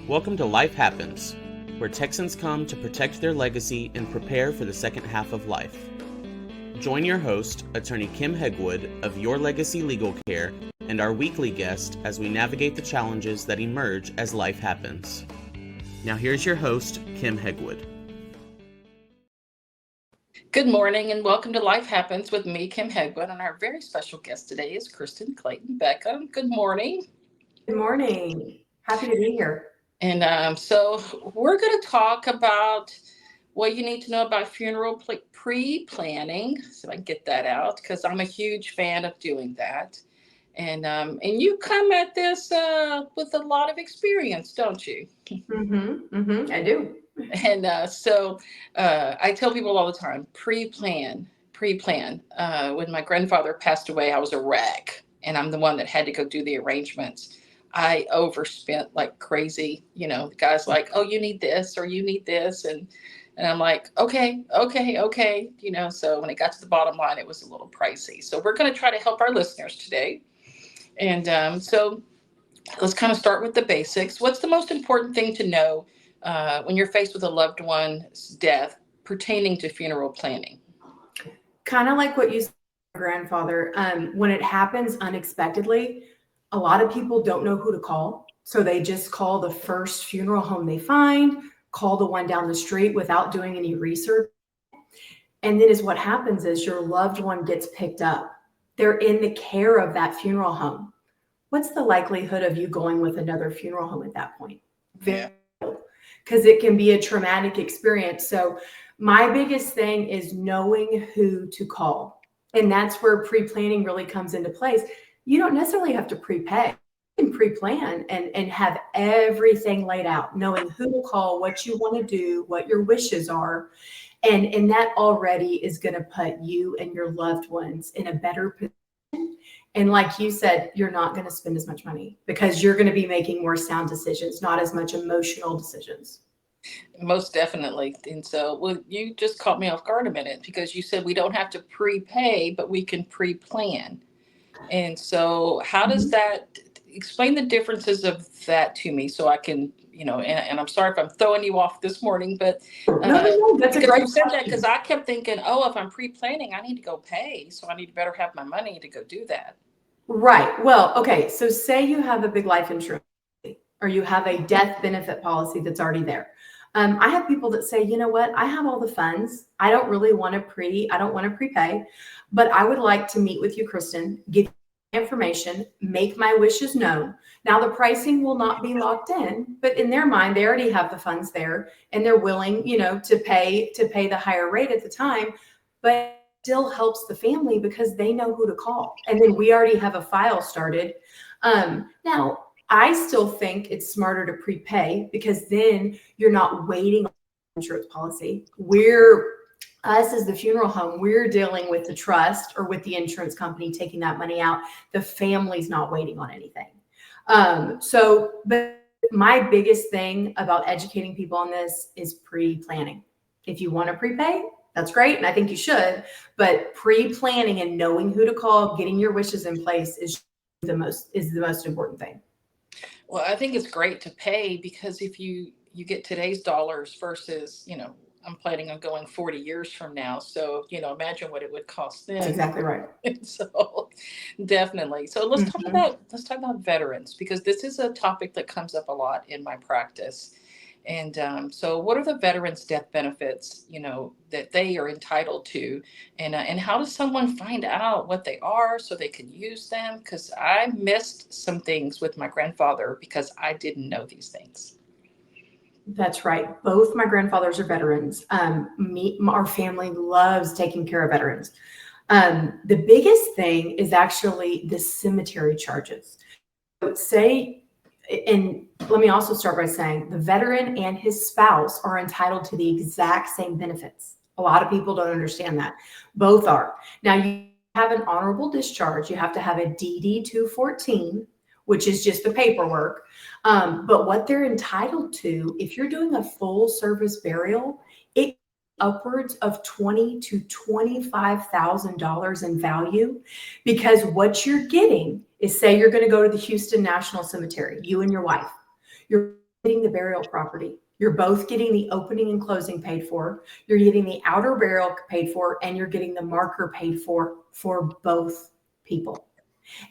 Welcome to Life Happens, where Texans come to protect their legacy and prepare for the second half of life. Join your host, Attorney Kim Hegwood of Your Legacy Legal Care, and our weekly guest as we navigate the challenges that emerge as life happens. Now here's your host, Kim Hegwood. Good morning and welcome to Life Happens with me, Kim Hegwood, and our very special guest today is Christen Clayton Beckham. Good morning. Good morning. Happy to be here. And so we're going to talk about what you need to know about funeral pre-planning. So I can get that out because I'm a huge fan of doing that. And you come at this with a lot of experience, don't you? I do. And so I tell people all the time, pre-plan. When my grandfather passed away, I was a wreck, and I'm the one that had to go do the arrangements. I overspent like crazy. You know, the guy's like, oh, you need this or you need this. And I'm like, okay. You know, so when it got to the bottom line, it was a little pricey. So we're going to try to help our listeners today. And so let's kind of start with the basics. What's the most important thing to know when you're faced with a loved one's death pertaining to funeral planning? Kind of like what you said, grandfather. When it happens unexpectedly, a lot of people don't know who to call. So they just call the first funeral home they find, call the one down the street without doing any research. And then what happens is your loved one gets picked up. They're in the care of that funeral home. What's the likelihood of you going with another funeral home at that point? Very low, because it can be a traumatic experience. So my biggest thing is knowing who to call. And that's where pre-planning really comes into place. You don't necessarily have to prepay. You can pre-plan and have everything laid out, knowing who to call, what you want to do, what your wishes are. And that already is going to put you and your loved ones in a better position. And like you said, you're not going to spend as much money because you're going to be making more sound decisions, not as much emotional decisions. Most definitely. And so, well, you just caught me off guard a minute because you said we don't have to prepay, but we can pre-plan. And so how does that, explain the differences of that to me so I can, you know, and I'm sorry if I'm throwing you off this morning, but No, that's a great you said question. that because I kept thinking, oh, if I'm pre-planning, I need to go pay. So I need to better have my money to go do that. Right. Well, okay. So say you have a big life insurance or you have a death benefit policy that's already there. I have people that say, you know what, I have all the funds. I don't want to prepay, but I would like to meet with you, Christen, give you information, make my wishes known. Now the pricing will not be locked in, but in their mind, they already have the funds there and they're willing, you know, to pay the higher rate at the time, but it still helps the family because they know who to call. And then we already have a file started. Now, I still think it's smarter to prepay because then you're not waiting on the insurance policy. Us as the funeral home, we're dealing with the trust or with the insurance company taking that money out. The family's not waiting on anything. But my biggest thing about educating people on this is pre-planning. If you want to prepay, that's great. And I think you should, but pre-planning and knowing who to call, getting your wishes in place is the most important thing. Well, I think it's great to pay because if you get today's dollars versus, you know, I'm planning on going 40 years from now. So, you know, imagine what it would cost then. That's exactly right. So definitely. So let's talk about veterans because this is a topic that comes up a lot in my practice. And so what are the veterans' death benefits, you know, that they are entitled to? And how does someone find out what they are so they can use them? Because I missed some things with my grandfather because I didn't know these things. That's right. Both my grandfathers are veterans. Our family loves taking care of veterans. The biggest thing is actually the cemetery charges. And let me also start by saying the veteran and his spouse are entitled to the exact same benefits. A lot of people don't understand that. Both are. Now, you have an honorable discharge. You have to have a DD 214, which is just the paperwork. But what they're entitled to, if you're doing a full service burial, it upwards of $20,000 to $25,000 in value, because what you're getting is, say you're going to go to the Houston National Cemetery, you and your wife. You're getting the burial property. You're both getting the opening and closing paid for. You're getting the outer burial paid for, and you're getting the marker paid for both people.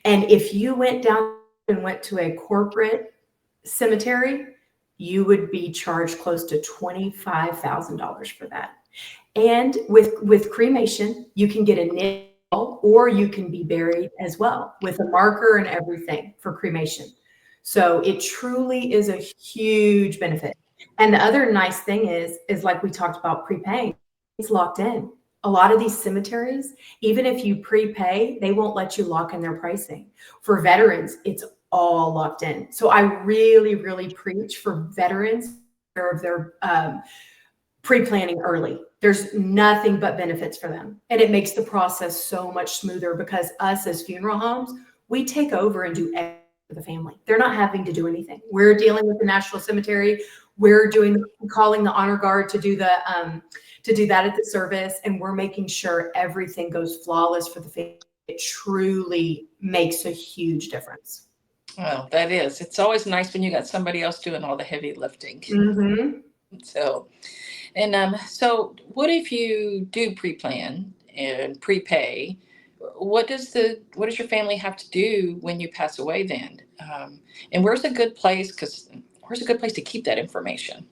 And if you went down and went to a corporate cemetery, you would be charged close to $25,000 for that. And with cremation, you can get a nail, or you can be buried as well with a marker and everything for cremation. So it truly is a huge benefit. And the other nice thing is like we talked about prepaying, it's locked in. A lot of these cemeteries, even if you prepay, they won't let you lock in their pricing. For veterans, it's all locked in. So I really, really preach for veterans of their pre-planning early. There's nothing but benefits for them. And it makes the process so much smoother, because us as funeral homes, we take over and do everything for the family. They're not having to do anything. We're dealing with the National Cemetery. We're calling the honor guard to do that at the service. And we're making sure everything goes flawless for the family. It truly makes a huge difference. Well, that is. It's always nice when you got somebody else doing all the heavy lifting. Mm-hmm. So what if you do pre-plan and prepay? What does your family have to do when you pass away then? And where's a good place to keep that information?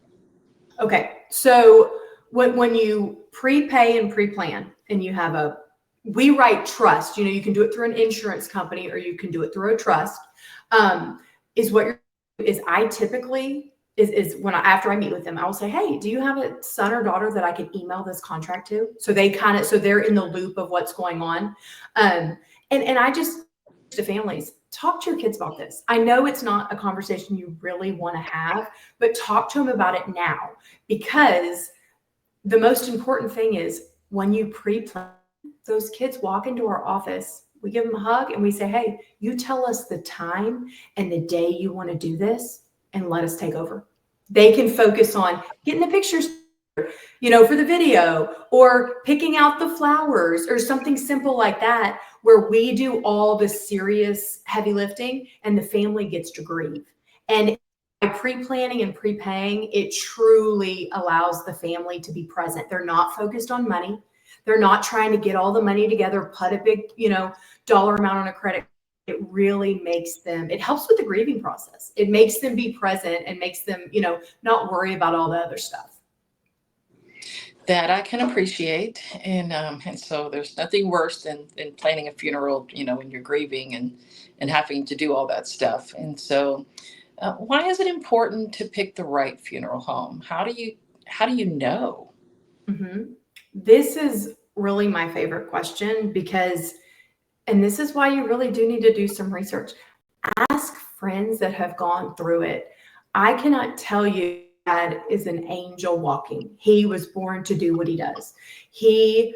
Okay. So when you prepay and pre-plan and you have we write trust, you can do it through an insurance company or you can do it through a trust, I typically after I meet with them, I will say, hey, do you have a son or daughter that I could email this contract to? So they're in the loop of what's going on. And I just, to families, talk to your kids about this. I know it's not a conversation you really want to have, but talk to them about it now, because the most important thing is when you pre-plan, those kids walk into our office, we give them a hug and we say, hey, you tell us the time and the day you want to do this and let us take over. They can focus on getting the pictures, for the video, or picking out the flowers or something simple like that, where we do all the serious heavy lifting and the family gets to grieve. And by pre-planning and prepaying, it truly allows the family to be present. They're not focused on money. They're not trying to get all the money together, put a big, dollar amount on a credit. It really it helps with the grieving process. It makes them be present and makes them, not worry about all the other stuff. That I can appreciate. And so there's nothing worse than planning a funeral, when you're grieving and having to do all that stuff. And so why is it important to pick the right funeral home? How do you know? Mm-hmm. This is really my favorite question, and this is why you really do need to do some research. Ask friends that have gone through it. I cannot tell you, Dad is an angel walking. He was born to do what he does. He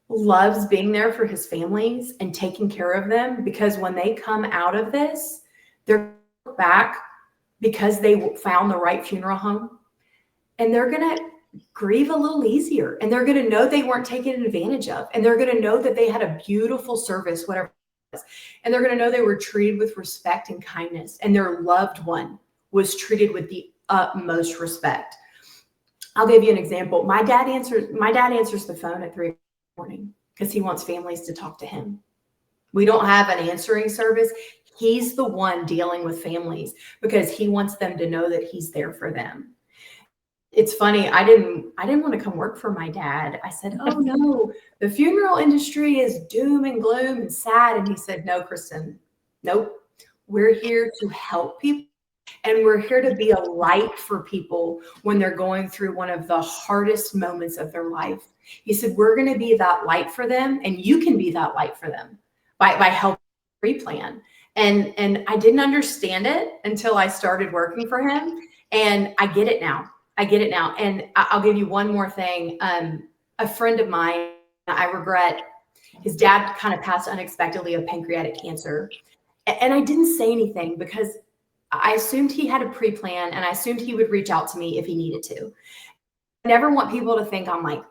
loves being there for his families and taking care of them, because when they come out of this, they're back because they found the right funeral home, and they're going to grieve a little easier, and they're going to know they weren't taken advantage of, and they're going to know that they had a beautiful service, whatever it was, and they're going to know they were treated with respect and kindness, and their loved one was treated with the utmost respect. I'll give you an example. My dad answers the phone at 3 a.m. because he wants families to talk to him. We don't have an answering service. He's the one dealing with families because he wants them to know that he's there for them. It's funny. I didn't want to come work for my dad. I said, oh no, the funeral industry is doom and gloom and sad. And he said, no, Christen, nope. We're here to help people. And we're here to be a light for people when they're going through one of the hardest moments of their life. He said, we're going to be that light for them. And you can be that light for them by helping pre-plan. And I didn't understand it until I started working for him. And I get it now. And I'll give you one more thing. A friend of mine, I regret, his dad kind of passed unexpectedly of pancreatic cancer. And I didn't say anything because I assumed he had a pre-plan, and I assumed he would reach out to me if he needed to. I never want people to think I'm like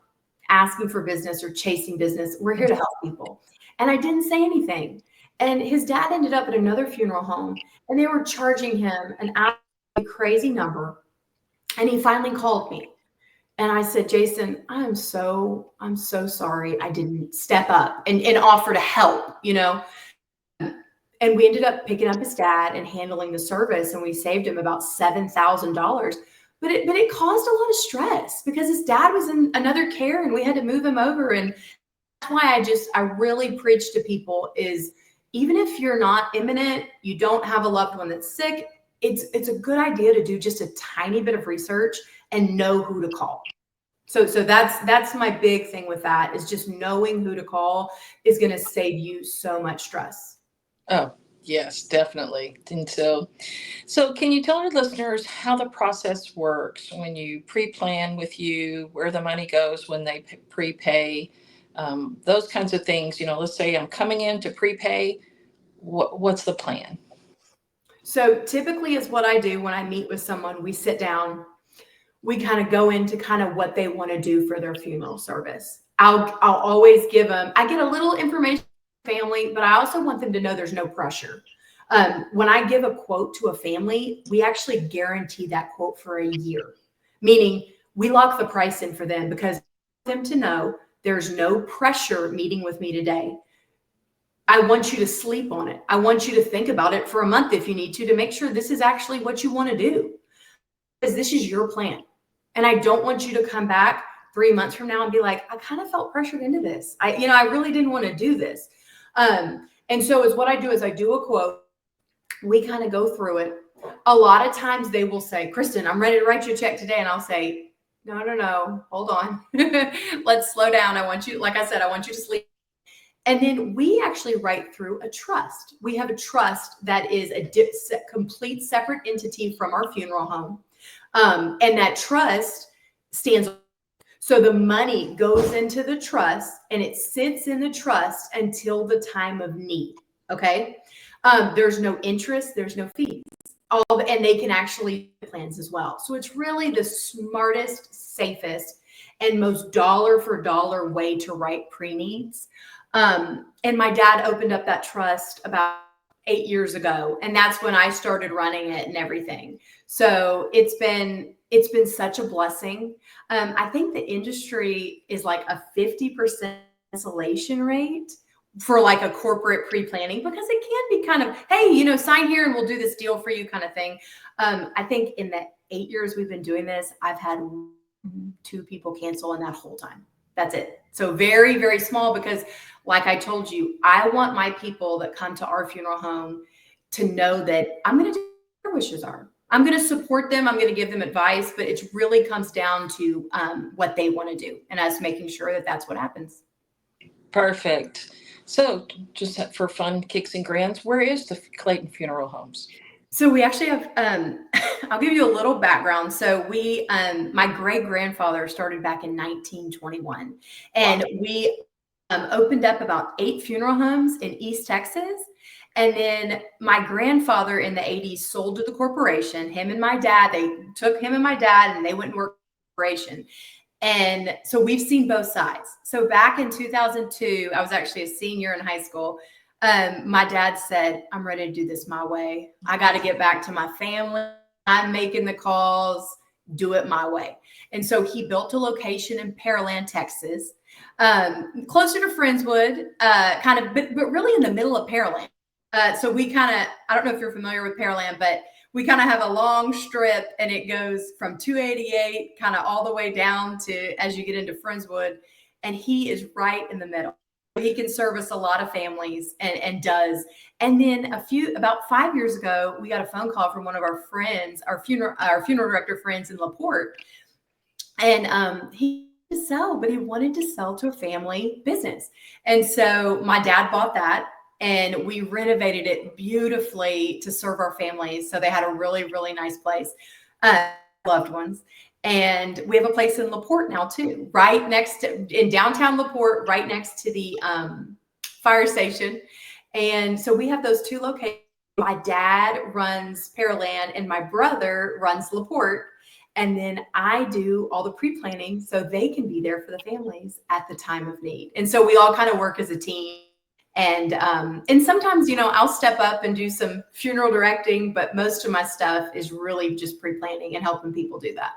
asking for business or chasing business. We're here to help people. And I didn't say anything. And his dad ended up at another funeral home, and they were charging him an hour a crazy number. And he finally called me. And I said, Jason, I'm so sorry I didn't step up and offer to help, you know. And we ended up picking up his dad and handling the service, and we saved him about $7,000. But it caused a lot of stress because his dad was in another care and we had to move him over. And that's why I really preach to people is, even if you're not imminent, you don't have a loved one that's sick, it's a good idea to do just a tiny bit of research and know who to call. So that's my big thing with that, is just knowing who to call is going to save you so much stress. Oh, yes, definitely. And so can you tell our listeners how the process works when you pre-plan with you, where the money goes when they prepay, those kinds of things? You know, let's say I'm coming in to prepay. What's the plan? So typically it's what I do when I meet with someone. We sit down, we kind of go into kind of what they want to do for their funeral service. I'll always give them, I get a little information from family, but I also want them to know there's no pressure. When I give a quote to a family, we actually guarantee that quote for a year, meaning we lock the price in for them because I want them to know there's no pressure meeting with me today. I want you to sleep on it. I want you to think about it for a month if you need to make sure this is actually what you want to do, because this is your plan. And I don't want you to come back 3 months from now and be like, I kind of felt pressured into this. I really didn't want to do this. And so is what I do is I do a quote. We kind of go through it. A lot of times they will say, Christen, I'm ready to write you a check today. And I'll say, no, hold on. Let's slow down. I want you to sleep. And then we actually write through a trust. We have a trust that is a complete separate entity from our funeral home. And that trust stands. So the money goes into the trust and it sits in the trust until the time of need. Okay. There's no interest. There's no fees. And they can actually do plans as well. So it's really the smartest, safest, and most dollar for dollar way to write pre-needs. And my dad opened up that trust about 8 years ago. And that's when I started running it and everything. So it's been such a blessing. I think the industry is like a 50% cancellation rate for like a corporate pre-planning, because it can be kind of, hey, sign here and we'll do this deal for you kind of thing. I think in the 8 years we've been doing this, I've had 2 people cancel in that whole time. That's it. So very, very small, because like I told you, I want my people that come to our funeral home to know that I'm going to do what their wishes are. I'm going to support them. I'm going to give them advice, but it really comes down to what they want to do and us making sure that that's what happens. Perfect. So just for fun kicks and grins, where is the Clayton Funeral Homes? So we actually have, I'll give you a little background. So we, my great grandfather started back in 1921, and we opened up about 8 funeral homes in East Texas. And then my grandfather in the 80s sold to the corporation. They took him and my dad and they went and worked for the corporation. And so we've seen both sides. So back in 2002, I was actually a senior in high school. My dad said, I'm ready to do this my way. I got to get back to my family. I'm making the calls, do it my way. And so he built a location in Pearland, Texas, closer to Friendswood, but really in the middle of Pearland. So we I don't know if you're familiar with Pearland, but we kind of have a long strip and it goes from 288 kind of all the way down to as you get into Friendswood, and he is right in the middle. He can service a lot of families and does. And then about 5 years ago, we got a phone call from one of our friends, our funeral director friends in LaPorte. And he wanted to sell, but he wanted to sell to a family business. And so my dad bought that and we renovated it beautifully to serve our families. So they had a really, really nice place, loved ones. And we have a place in LaPorte now too, right next to, in downtown LaPorte, right next to the fire station. And so we have those 2 locations. My dad runs Pearland and my brother runs LaPorte. And then I do all the pre-planning so they can be there for the families at the time of need. And so we all kind of work as a team And sometimes, I'll step up and do some funeral directing, but most of my stuff is really just pre-planning and helping people do that.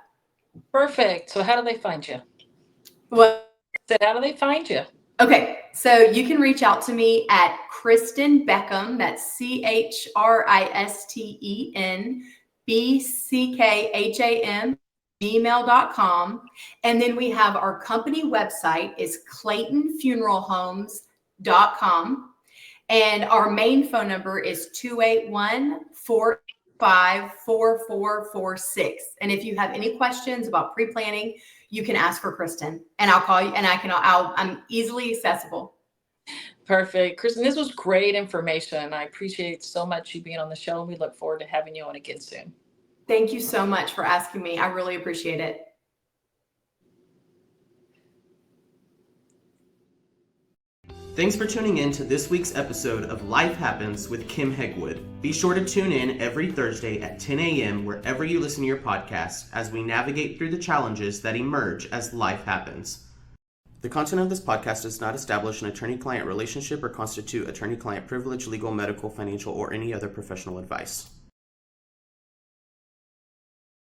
Perfect. So how do they find you? Well, How do they find you? Okay, so you can reach out to me at Christen Beckham. That's ChristенBeckham, gmail.com. And then we have our company website is ClaytonFuneralHomes.com. And our main phone number is 281-455-4446. And if you have any questions about pre-planning, you can ask for Christen, and I'll call you, and I'm easily accessible. Perfect. Christen, this was great information. I appreciate so much you being on the show, and we look forward to having you on again soon. Thank you so much for asking me. I really appreciate it. Thanks for tuning in to this week's episode of Life Happens with Kim Hegwood. Be sure to tune in every Thursday at 10 a.m. wherever you listen to your podcast as we navigate through the challenges that emerge as life happens. The content of this podcast does not establish an attorney-client relationship or constitute attorney-client privilege, legal, medical, financial, or any other professional advice.